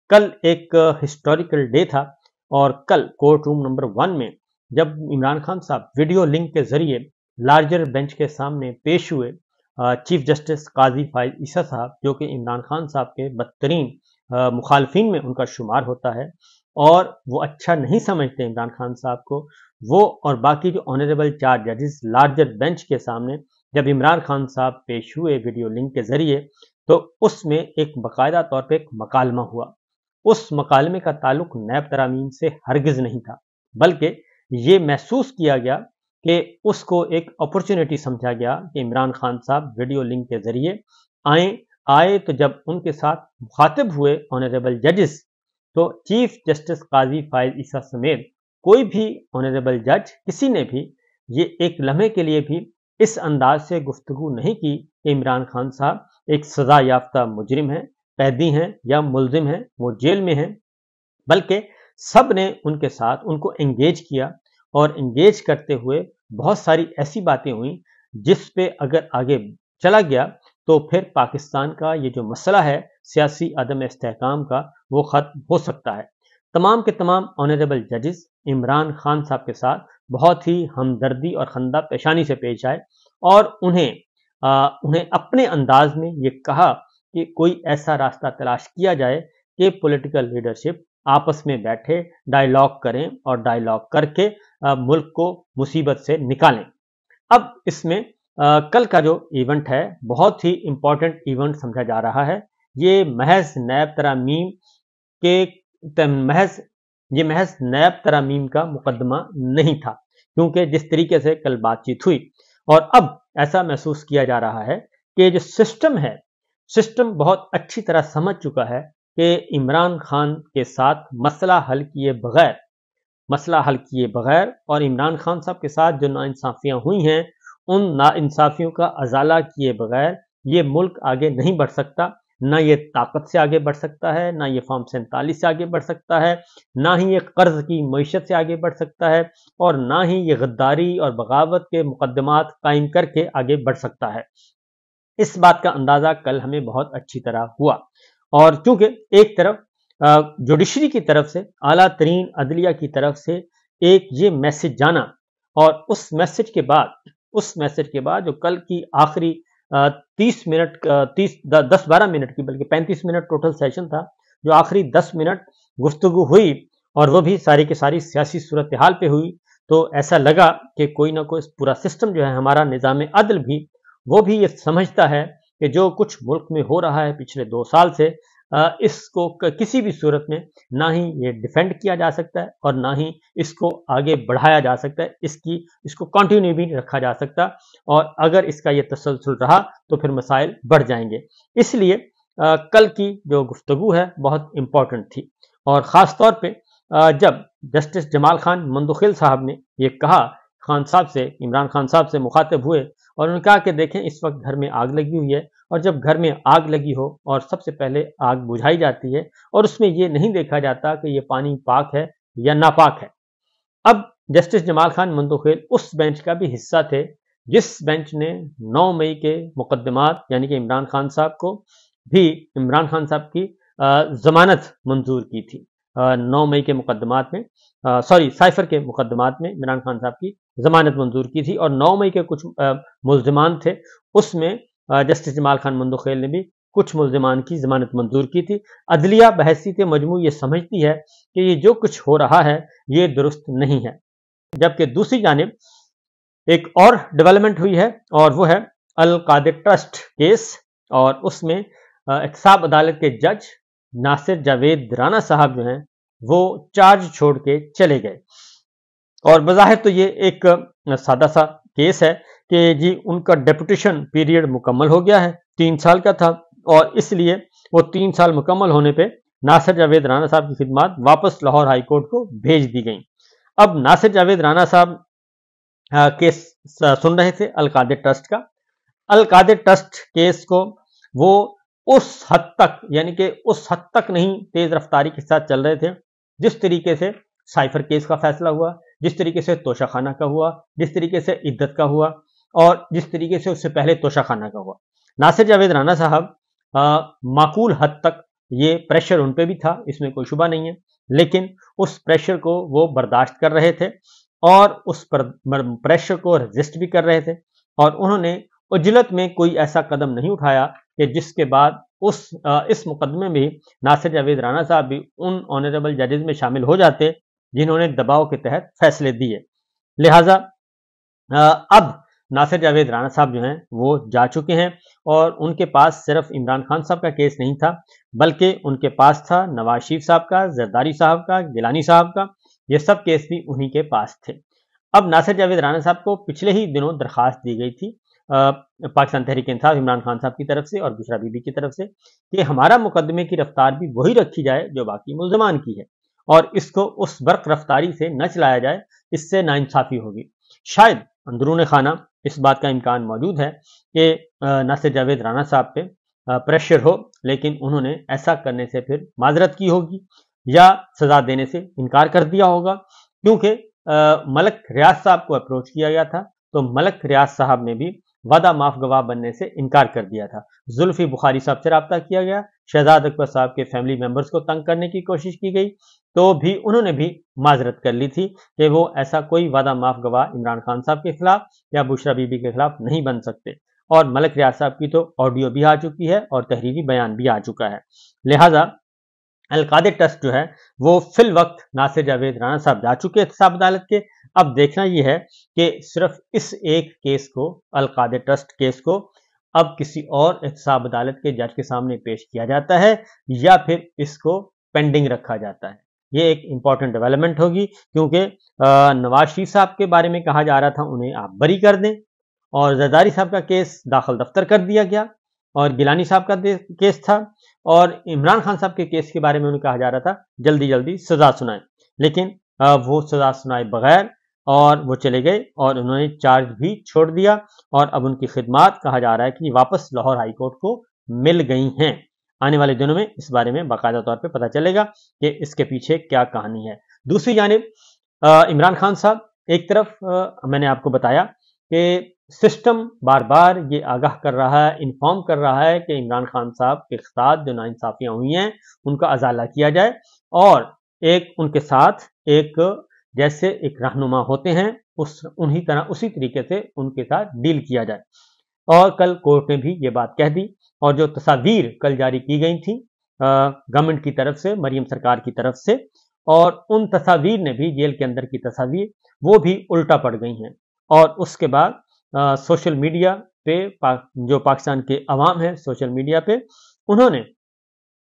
کل ایک historical day تھا اور کل کورٹ روم نمبر 1 میں جب عمران خان صاحب ویڈیو لنک کے ذریعے لارجر بینچ کے سامنے پیش ہوئے، چیف جسٹس قاضی فائز عیسیٰ صاحب جو کہ عمران خان صاحب کے بدترین مخالفین میں ان کا شمار ہوتا ہے اور وہ اچھا نہیں سمجھتے عمران خان صاحب کو، وہ اور باقی جو آنریبل 4 ججز لارجر بینچ کے سامنے جب عمران خان صاحب پیش ہوئے ویڈیو لنک کے ذریعے تو اس میں ایک باقاعدہ طور پہ ایک مکالمہ ہوا۔ اس مکالمے کا تعلق نیب ترامیم سے ہرگز نہیں تھا، بلکہ یہ محسوس کیا گیا کہ اس کو ایک اپرچونٹی سمجھا گیا کہ عمران خان صاحب ویڈیو لنک کے ذریعے آئے تو جب ان کے ساتھ مخاطب ہوئے آنریبل ججز تو چیف جسٹس قاضی فائز عیسیٰ سمیت کوئی بھی آنریبل جج کسی نے بھی یہ ایک لمحے کے لیے بھی اس انداز سے گفتگو نہیں کی کہ عمران خان صاحب ایک سزا یافتہ مجرم ہیں، قیدی ہیں یا ملزم ہیں، وہ جیل میں ہیں، بلکہ سب نے ان کے ساتھ ان کو انگیج کیا اور انگیج کرتے ہوئے بہت ساری ایسی باتیں ہوئیں جس پہ اگر آگے چلا گیا تو پھر پاکستان کا یہ جو مسئلہ ہے سیاسی عدم استحکام کا وہ ختم ہو سکتا ہے۔ تمام کے تمام آنریبل ججز عمران خان صاحب کے ساتھ بہت ہی ہمدردی اور خندہ پیشانی سے پیش آئے اور انہیں اپنے انداز میں یہ کہا کہ کوئی ایسا راستہ تلاش کیا جائے کہ پولیٹیکل لیڈرشپ آپس میں بیٹھے ڈائیلاگ کریں اور ڈائیلاگ کر کے ملک کو مصیبت سے نکالیں۔ اب اس میں کل کا جو ایونٹ ہے بہت ہی امپورٹنٹ ایونٹ سمجھا جا رہا ہے۔ یہ محض نیب ترامیم کا مقدمہ نہیں تھا، کیونکہ جس طریقے سے کل بات چیت ہوئی اور اب ایسا محسوس کیا جا رہا ہے کہ جو سسٹم بہت اچھی طرح سمجھ چکا ہے کہ عمران خان کے ساتھ مسئلہ حل کیے بغیر اور عمران خان صاحب کے ساتھ جو ناانصافیاں ہوئی ہیں ان ناانصافیوں کا ازالہ کیے بغیر یہ ملک آگے نہیں بڑھ سکتا، نہ یہ طاقت سے آگے بڑھ سکتا ہے، نہ یہ فارم 47 سے آگے بڑھ سکتا ہے، نہ ہی یہ قرض کی معیشت سے آگے بڑھ سکتا ہے اور نہ ہی یہ غداری اور بغاوت کے مقدمات قائم کر کے آگے بڑھ سکتا ہے۔ اس بات کا اندازہ کل ہمیں بہت اچھی طرح ہوا اور چونکہ ایک طرف جوڈیشری کی طرف سے اعلیٰ ترین عدلیہ کی طرف سے ایک یہ میسج جانا اور اس میسج کے بعد جو کل کی آخری 10-12 منٹ کی بلکہ 35 منٹ ٹوٹل سیشن تھا، جو آخری 10 منٹ گفتگو ہوئی اور وہ بھی ساری کی ساری سیاسی صورتحال پہ ہوئی، تو ایسا لگا کہ کوئی نہ کوئی پورا سسٹم جو ہے ہمارا نظام عدل بھی وہ بھی یہ سمجھتا ہے کہ جو کچھ ملک میں ہو رہا ہے پچھلے 2 سال سے اس کو کسی بھی صورت میں نہ ہی یہ ڈیفینڈ کیا جا سکتا ہے اور نہ ہی اس کو آگے بڑھایا جا سکتا ہے، اس کو کنٹینیو بھی رکھا جا سکتا اور اگر اس کا یہ تسلسل رہا تو پھر مسائل بڑھ جائیں گے۔ اس لیے کل کی جو گفتگو ہے بہت امپورٹنٹ تھی اور خاص طور پہ جب جسٹس جمال خان مندوخیل صاحب نے یہ کہا عمران خان صاحب سے مخاطب ہوئے اور انہوں نے کہا کہ دیکھیں اس وقت گھر میں آگ لگی ہوئی ہے اور جب گھر میں آگ لگی ہو اور سب سے پہلے آگ بجھائی جاتی ہے اور اس میں یہ نہیں دیکھا جاتا کہ یہ پانی پاک ہے یا ناپاک ہے۔ اب جسٹس جمال خان مندوخیل اس بینچ کا بھی حصہ تھے جس بینچ نے 9 مئی کے مقدمات یعنی کہ عمران خان صاحب کی ضمانت منظور کی تھی۔ 9 مئی کے مقدمات میں سائفر کے مقدمات میں عمران خان صاحب کی ضمانت منظور کی تھی اور 9 مئی کے کچھ ملزمان تھے، اس میں جسٹس جمال خان مندوخیل نے بھی کچھ ملزمان کی ضمانت منظور کی تھی۔ عدلیہ بحیثیت مجموع یہ سمجھتی ہے کہ یہ جو کچھ ہو رہا ہے یہ درست نہیں ہے، جبکہ دوسری جانب ایک اور ڈیولپمنٹ ہوئی ہے اور وہ ہے القادر ٹرسٹ کیس اور اس میں احتساب عدالت کے جج ناصر جاوید رانا صاحب جو ہیں وہ چارج چھوڑ کے چلے گئے اور بظاہر تو یہ ایک سادہ سا کیس ہے کہ جی ان کا ڈیپوٹیشن پیریڈ مکمل ہو گیا ہے، 3 سال کا تھا اور اس لیے وہ 3 سال مکمل ہونے پہ ناصر جاوید رانا صاحب کی خدمات واپس لاہور ہائی کورٹ کو بھیج دی گئیں۔ اب ناصر جاوید رانا صاحب کیس سن رہے تھے القادر ٹرسٹ کیس کو، وہ اس حد تک نہیں تیز رفتاری کے ساتھ چل رہے تھے جس طریقے سے سائفر کیس کا فیصلہ ہوا، جس طریقے سے توشہ خانہ کا ہوا، جس طریقے سے عدت کا ہوا اور جس طریقے سے اس سے پہلے توشہ خانہ کا ہوا۔ ناصر جاوید رانا صاحب معقول حد تک یہ پریشر ان پہ بھی تھا، اس میں کوئی شبہ نہیں ہے، لیکن اس پریشر کو وہ برداشت کر رہے تھے اور اس پر پریشر کو ریزسٹ بھی کر رہے تھے، اور انہوں نے عجلت میں کوئی ایسا قدم نہیں اٹھایا کہ جس کے بعد اس مقدمے میں ناصر جاوید رانا صاحب بھی ان آنریبل ججز میں شامل ہو جاتے جنہوں نے دباؤ کے تحت فیصلے دیے۔ لہٰذا اب ناصر جاوید رانا صاحب جو ہیں وہ جا چکے ہیں، اور ان کے پاس صرف عمران خان صاحب کا کیس نہیں تھا، بلکہ ان کے پاس تھا نواز شریف صاحب کا، زرداری صاحب کا، گیلانی صاحب کا، یہ سب کیس بھی انہی کے پاس تھے۔ اب ناصر جاوید رانا صاحب کو پچھلے ہی دنوں درخواست دی گئی تھی پاکستان تحریک انصاف عمران خان صاحب کی طرف سے اور بشرا بی بی کی طرف سے کہ ہمارا مقدمے کی رفتار بھی وہی رکھی جائے جو باقی ملزمان کی ہے، اور اس کو اس برق رفتاری سے نہ چلایا جائے، اس سے ناانصافی ہوگی۔ شاید اندرون خانہ اس بات کا امکان موجود ہے کہ ناصر جاوید رانا صاحب پہ پریشر ہو، لیکن انہوں نے ایسا کرنے سے پھر معذرت کی ہوگی یا سزا دینے سے انکار کر دیا ہوگا، کیونکہ ملک ریاض صاحب کو اپروچ کیا گیا تھا تو ملک ریاض صاحب نے بھی وعدہ معاف گواہ بننے سے انکار کر دیا تھا۔ زلفی بخاری صاحب سے رابطہ کیا گیا، شہزاد اکبر صاحب کے فیملی ممبرز کو تنگ کرنے کی کوشش کی گئی، تو بھی انہوں نے بھی معذرت کر لی تھی کہ وہ ایسا کوئی وعدہ معاف گواہ عمران خان صاحب کے خلاف یا بشرا بی بی کے خلاف نہیں بن سکتے، اور ملک ریاض صاحب کی تو آڈیو بھی آ چکی ہے اور تحریری بیان بھی آ چکا ہے۔ لہٰذا القادر ٹرسٹ جو ہے وہ فی الوقت ناصر جاوید رانا صاحب جا چکے احتساب عدالت کے۔ اب دیکھنا یہ ہے کہ صرف اس ایک کیس کو، القادر ٹرسٹ کیس کو، اب کسی اور احتساب عدالت کے جج کے سامنے پیش کیا جاتا ہے یا پھر اس کو پینڈنگ رکھا جاتا ہے۔ یہ ایک امپورٹنٹ ڈیولپمنٹ ہوگی، کیونکہ نواز شریف صاحب کے بارے میں کہا جا رہا تھا انہیں آپ بری کر دیں، اور زرداری صاحب کا کیس داخل دفتر کر دیا گیا، اور گیلانی صاحب کا کیس تھا، اور عمران خان صاحب کے کیس کے بارے میں انہیں کہا جا رہا تھا جلدی جلدی سزا سنائیں، لیکن وہ سزا سنائے بغیر اور وہ چلے گئے، اور انہوں نے چارج بھی چھوڑ دیا، اور اب ان کی خدمات کہا جا رہا ہے کہ واپس لاہور ہائی کورٹ کو مل گئی ہیں۔ آنے والے دنوں میں اس بارے میں باقاعدہ طور پہ پتہ چلے گا کہ اس کے پیچھے کیا کہانی ہے۔ دوسری جانب عمران خان صاحب، ایک طرف میں نے آپ کو بتایا کہ سسٹم بار بار یہ آگاہ کر رہا ہے، انفارم کر رہا ہے کہ عمران خان صاحب کے ساتھ جو ناانصافیاں ہوئی ہیں ان کا ازالہ کیا جائے، اور ان کے ساتھ جیسے ایک رہنما ہوتے ہیں اسی طریقے سے ان کے ساتھ ڈیل کیا جائے۔ اور کل کورٹ نے بھی یہ بات کہہ دی، اور جو تصاویر کل جاری کی گئی تھیں گورنمنٹ کی طرف سے، مریم سرکار کی طرف سے، اور ان تصاویر نے بھی، جیل کے اندر کی تصاویر، وہ بھی الٹا پڑ گئی ہیں، اور اس کے بعد سوشل میڈیا پہ جو پاکستان کے عوام ہیں سوشل میڈیا پہ، انہوں نے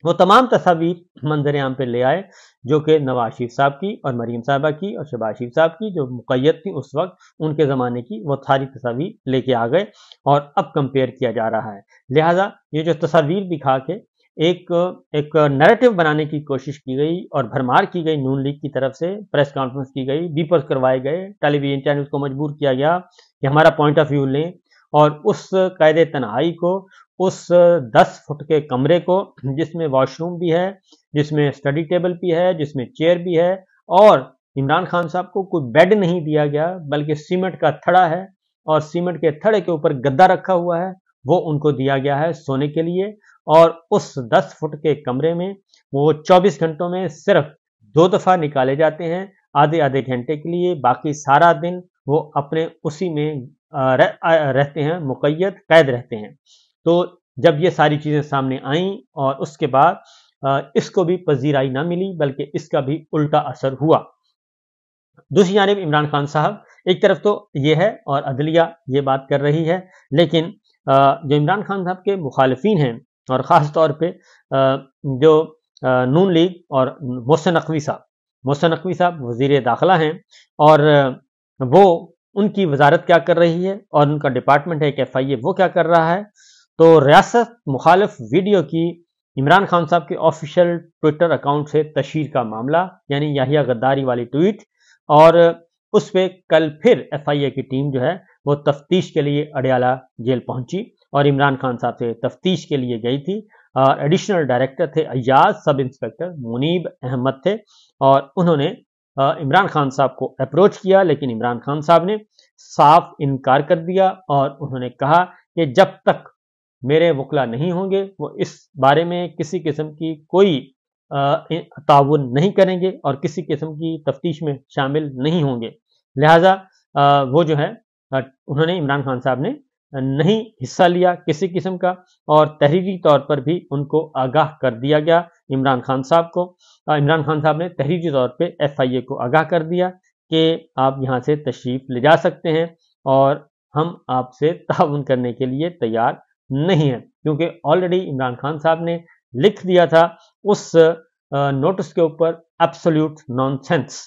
وہ تمام تصاویر منظر عام پہ لے آئے جو کہ نواز شریف صاحب کی اور مریم صاحبہ کی اور شہباز شریف صاحب کی جو مقید تھی اس وقت ان کے زمانے کی، وہ ساری تصاویر لے کے آ گئے اور اب کمپیئر کیا جا رہا ہے۔ لہٰذا یہ جو تصاویر دکھا کے ایک نیریٹو بنانے کی کوشش کی گئی اور بھرمار کی گئی، نون لیگ کی طرف سے پریس کانفرنس کی گئی، بیپرز کروائے گئے، ٹیلی ویژن چینلز کو مجبور کیا گیا کہ ہمارا پوائنٹ آف ویو لیں، اور اس قید تنہائی کو، اس 10 فٹ کے کمرے کو جس میں واش روم بھی ہے، جس میں اسٹڈی ٹیبل بھی ہے، جس میں چیئر بھی ہے، اور عمران خان صاحب کو کوئی بیڈ نہیں دیا گیا بلکہ سیمنٹ کا تھڑا ہے، اور سیمنٹ کے تھڑے کے اوپر گدا رکھا ہوا ہے، وہ ان کو دیا گیا ہے سونے کے لیے، اور اس 10 فٹ کے کمرے میں وہ 24 گھنٹوں میں صرف 2 دفعہ نکالے جاتے ہیں، آدھے آدھے گھنٹے کے لیے، باقی سارا دن وہ اپنے اسی میں رہتے ہیں، مقید قید رہتے ہیں۔ تو جب یہ ساری چیزیں سامنے آئیں اور اس کے بعد اس کو بھی پذیرائی نہ ملی بلکہ اس کا بھی الٹا اثر ہوا۔ دوسری جانب عمران خان صاحب، ایک طرف تو یہ ہے اور عدلیہ یہ بات کر رہی ہے، لیکن جو عمران خان صاحب کے مخالفین ہیں اور خاص طور پہ جو نون لیگ اور محسن نقوی صاحب وزیر داخلہ ہیں، اور وہ ان کی وزارت کیا کر رہی ہے اور ان کا ڈپارٹمنٹ ہے کہ FIA وہ کیا کر رہا ہے، تو ریاست مخالف ویڈیو کی عمران خان صاحب کے آفیشیل ٹویٹر اکاؤنٹ سے تشہیر کا معاملہ، یعنی یحییٰ غداری والی ٹویٹ، اور اس پہ کل پھر FIA کی ٹیم جو ہے وہ تفتیش کے لیے اڈیالہ جیل پہنچی اور عمران خان صاحب سے تفتیش کے لیے گئی تھی۔ ایڈیشنل ڈائریکٹر تھے ایاز، سب انسپیکٹر منیب احمد تھے، اور انہوں نے عمران خان صاحب کو اپروچ کیا، لیکن عمران خان صاحب نے صاف انکار کر دیا، اور انہوں نے کہا کہ جب تک میرے وکلا نہیں ہوں گے، وہ اس بارے میں کسی قسم کی کوئی تعاون نہیں کریں گے اور کسی قسم کی تفتیش میں شامل نہیں ہوں گے۔ لہٰذا وہ جو ہے انہوں نے عمران خان صاحب نے نہیں حصہ لیا کسی قسم کا، اور تحریری طور پر بھی ان کو آگاہ کر دیا گیا۔ عمران خان صاحب کو عمران خان صاحب نے تحریری طور پہ FIA کو آگاہ کر دیا کہ آپ یہاں سے تشریف لے جا سکتے ہیں اور ہم آپ سے تعاون کرنے کے لیے تیار نہیں ہیں، کیونکہ آلریڈی عمران خان صاحب نے لکھ دیا تھا اس نوٹس کے اوپر ایبسولوٹ نان سینس،